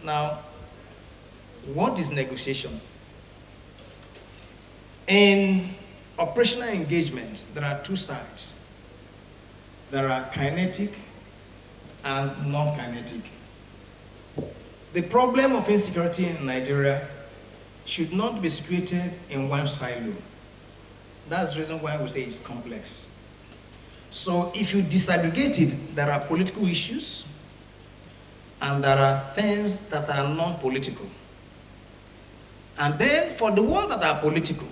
Now, what is negotiation? In operational engagement, there are two sides. There are kinetic and non-kinetic. The problem of insecurity in Nigeria should not be situated in one silo. That's the reason why we say it's complex. So if you disaggregate it, there are political issues and there are things that are non-political. And then for the ones that are political,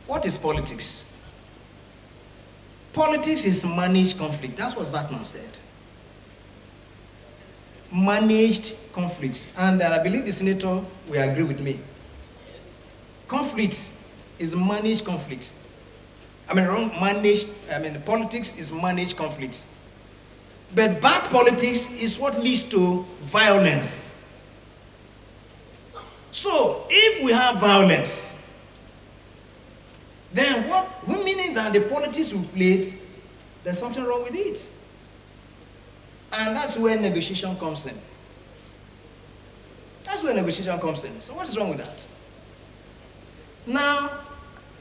what is politics? Politics is managed conflict. That's what Zachman said. Managed conflicts. And I believe the senator will agree with me. Conflict is managed conflict. Politics is managed conflict. But bad politics is what leads to violence. So, if we have violence, then meaning that the politics we played, there's something wrong with it. And that's where negotiation comes in. That's where negotiation comes in. So what is wrong with that? Now,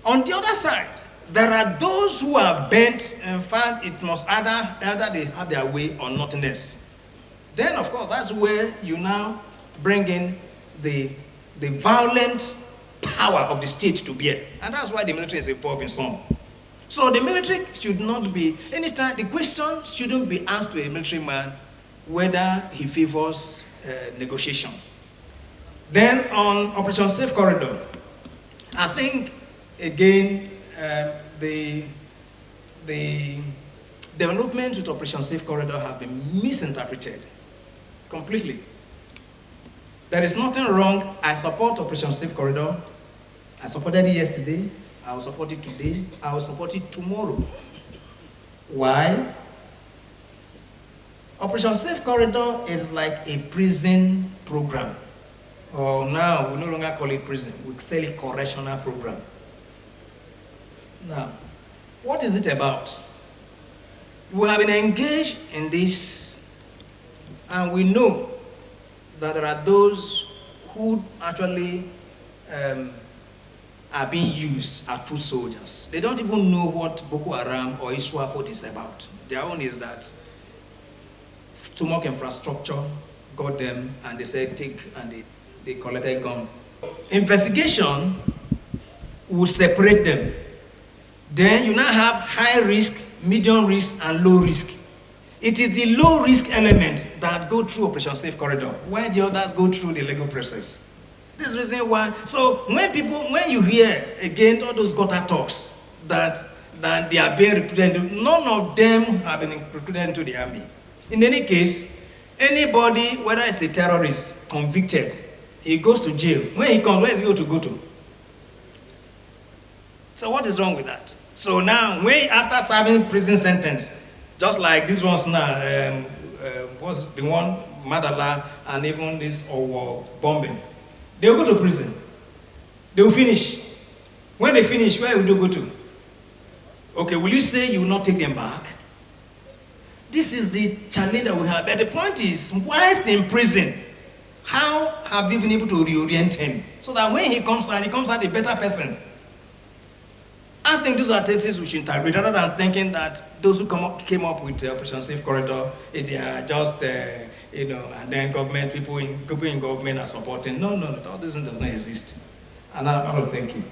on the other side, there are those who are bent. In fact, it must either they have their way or nothing else. Then, of course, that's where you now bring in the violent power of the state to bear. And that's why the military is involved in some. So the military should not be, anytime, the question shouldn't be asked to a military man whether he favors negotiation. Then on Operation Safe Corridor, I think, again, the development with Operation Safe Corridor have been misinterpreted completely. There is nothing wrong. I support Operation Safe Corridor. I supported it yesterday. I will support it today. I will support it tomorrow. Why? Operation Safe Corridor is like a prison program. Or now, we no longer call it prison. We call it correctional program. Now, what is it about? We have been engaged in this, and we know that there are those who actually are being used as foot soldiers. They don't even know what Boko Haram or Iswapot is about. Their own is that stomach infrastructure got them, and they said take, and they collected gun. Investigation will separate them. Then you now have high risk, medium risk, and low risk. It is the low risk element that go through Operation Safe Corridor, while the others go through the legal process. This is the reason why. So when you hear again all those gutter talks that they are being recruited, none of them have been recruited into the army. In any case, anybody, whether it's a terrorist convicted, he goes to jail. When he comes, where is he going to go to? So what is wrong with that? So now, after serving prison sentence, just like this one's now, was the one, Madala, and even this Owo bombing, they will go to prison. They will finish. When they finish, where will they go to? Okay, will you say you will not take them back? This is the challenge that we have. But the point is, whilst in prison, how have you been able to reorient him? So that when he comes out a better person. I think those are things we should integrate, rather than thinking that those who came up with Operation Safe Corridor, they are just, and then people in government are supporting. No, all this does not exist. And I will thank you.